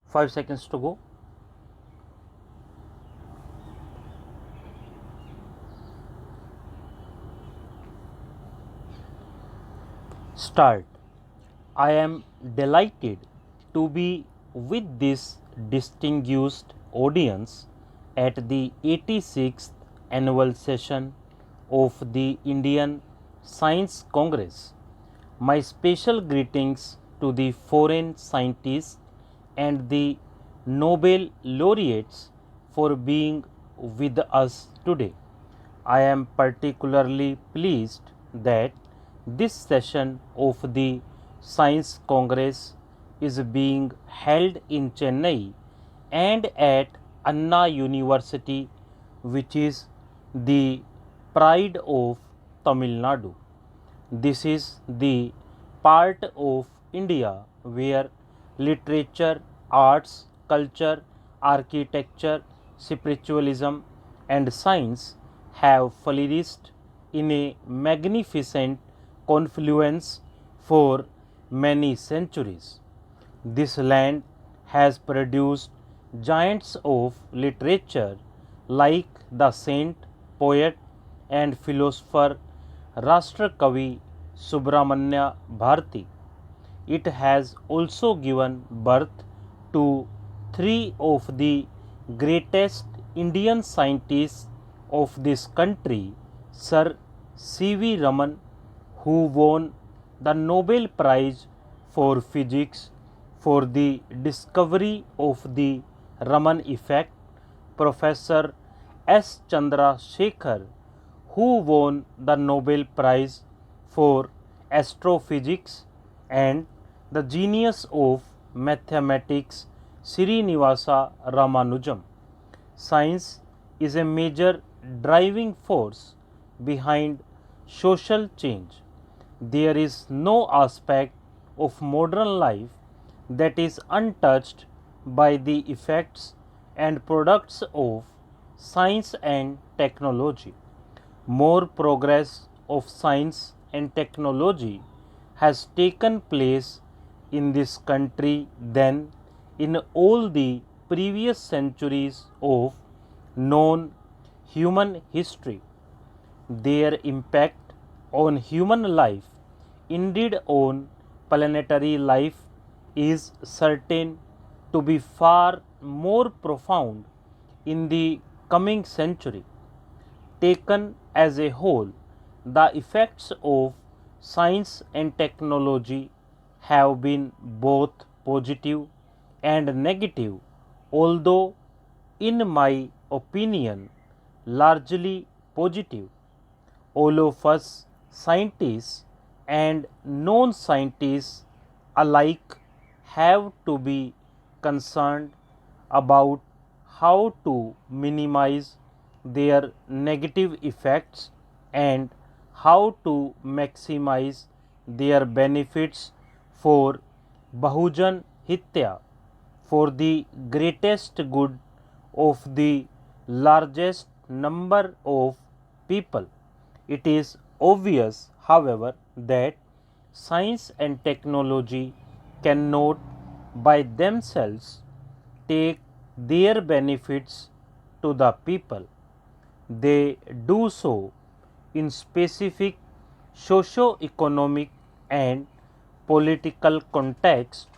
5 seconds to go. Start. I am delighted to be with this distinguished audience at the 86th annual session of the Indian Science Congress. My special greetings to the foreign scientists and the Nobel laureates for being with us today. I am particularly pleased that this session of the Science Congress is being held in Chennai and at Anna University, which is the pride of Tamil Nadu. This is the part of India where literature, arts, culture, architecture, spiritualism, and science have flourished in a magnificent confluence for many centuries. This land has produced giants of literature like the saint, poet, and philosopher Rashtrakavi Subramanya Bharati. It has also given birth to three of the greatest Indian scientists of this country, Sir C.V. Raman, who won the Nobel Prize for Physics for the discovery of the Raman effect, Professor S. Chandrasekhar, who won the Nobel Prize for Astrophysics, and the genius of mathematics Srinivasa Ramanujan. Science is a major driving force behind social change. There is no aspect of modern life that is untouched by the effects and products of science and technology. More progress of science and technology has taken place in this country than in all the previous centuries of known human history. Their impact on human life, indeed on planetary life, is certain to be far more profound in the coming century. Taken as a whole, the effects of science and technology have been both positive and negative, although, in my opinion, largely positive. All of us, scientists and non scientists alike, have to be concerned about how to minimize their negative effects and how to maximize their benefits for Bahujan Hitya, for the greatest good of the largest number of people. It is obvious, however, that science and technology cannot by themselves take their benefits to the people. They do so in specific socio-economic and political context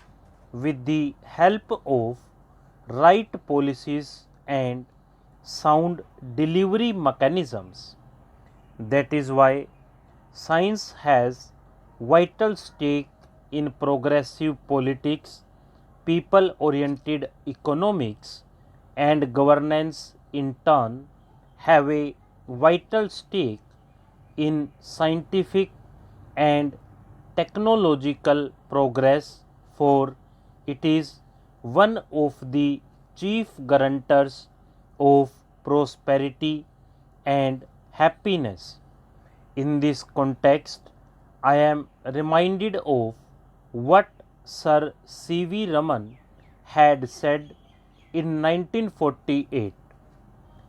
with the help of right policies and sound delivery mechanisms. That is why science has vital stake in progressive politics, people oriented economics, and governance in turn have a vital stake in scientific and technological progress, for it is one of the chief guarantors of prosperity and happiness. In this context, I am reminded of what Sir C.V. Raman had said in 1948.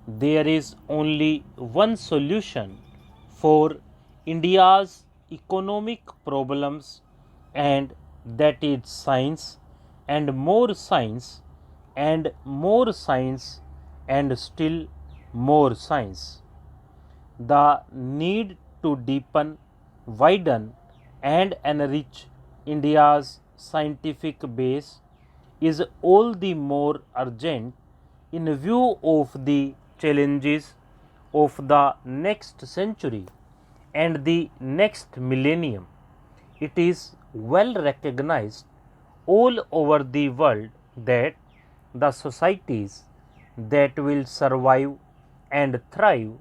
There is only one solution for India's economic problems, and that is science, and more science, and more science and still more science. The need to deepen, widen, and enrich India's scientific base is all the more urgent in view of the challenges of the next century and the next millennium. It is well recognized all over the world that the societies that will survive and thrive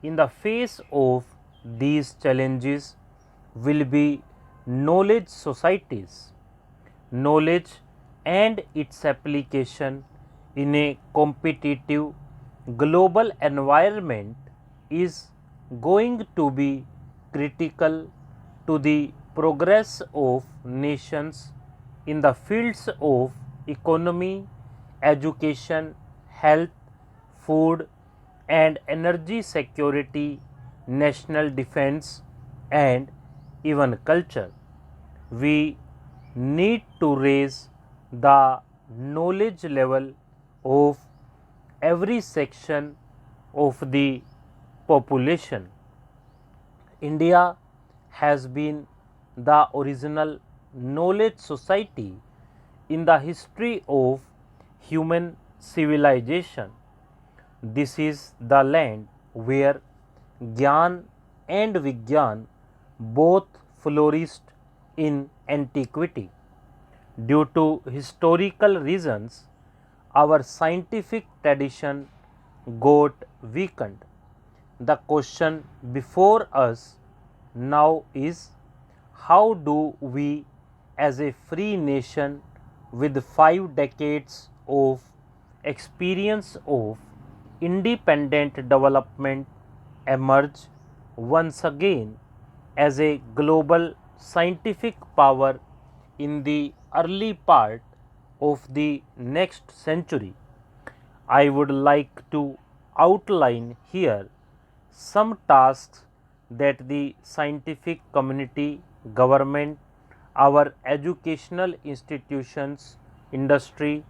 in the face of these challenges will be knowledge societies. Knowledge and its application in a competitive global environment is going to be critical to the progress of nations in the fields of economy, education, health, food and energy security, national defense, and even culture. We need to raise the knowledge level of every section of the population. India has been the original knowledge society in the history of human civilization. This is the land where Gyan and Vigyan both flourished in antiquity. Due to historical reasons, our scientific tradition got weakened. The question before us now is, how do we, as a free nation with 5 decades of experience of independent development, emerge once again as a global scientific power in the early part of the next century? I would like to outline here some tasks that the scientific community, government, our educational institutions, industry,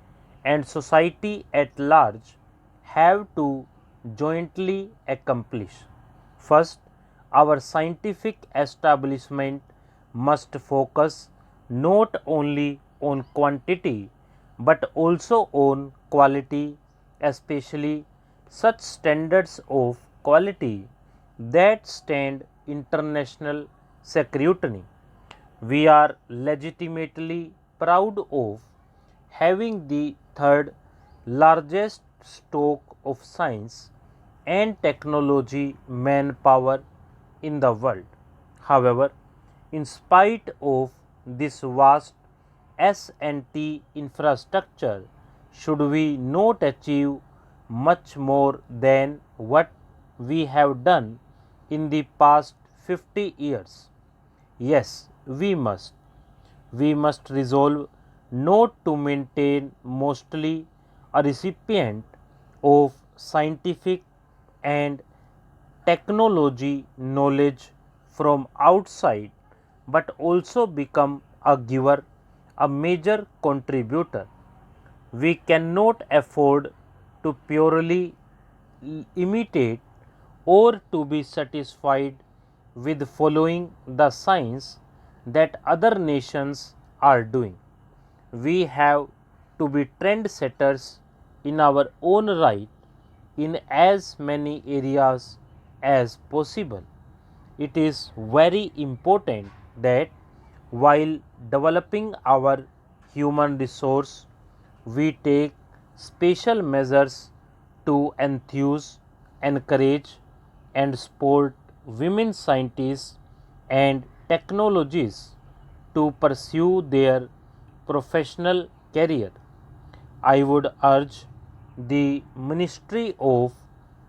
and society at large have to jointly accomplish. First, our scientific establishment must focus not only on quantity but also on quality, especially such standards of quality that stand international scrutiny. We are legitimately proud of having the third largest stock of science and technology manpower in the world. However, in spite of this vast S&T infrastructure, should we not achieve much more than what we have done in the past 50 years? Yes, we must. We must resolve not to maintain mostly a recipient of scientific and technology knowledge from outside, but also become a giver, a major contributor. We cannot afford to purely imitate or to be satisfied with following the science that other nations are doing. We have to be trendsetters in our own right in as many areas as possible. It is very important that while developing our human resource, we take special measures to enthuse, encourage, and support women scientists and technologists to pursue their professional career. I would urge the Ministry of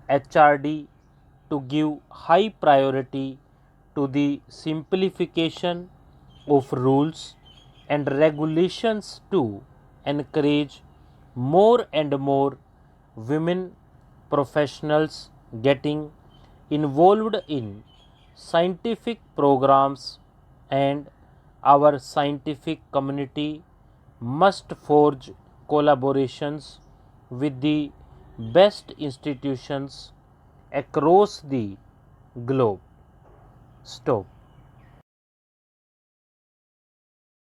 HRD to give high priority to the simplification of rules and regulations to encourage more and more women professionals getting involved in scientific programs, and our scientific community must forge collaborations with the best institutions across the globe. Stop.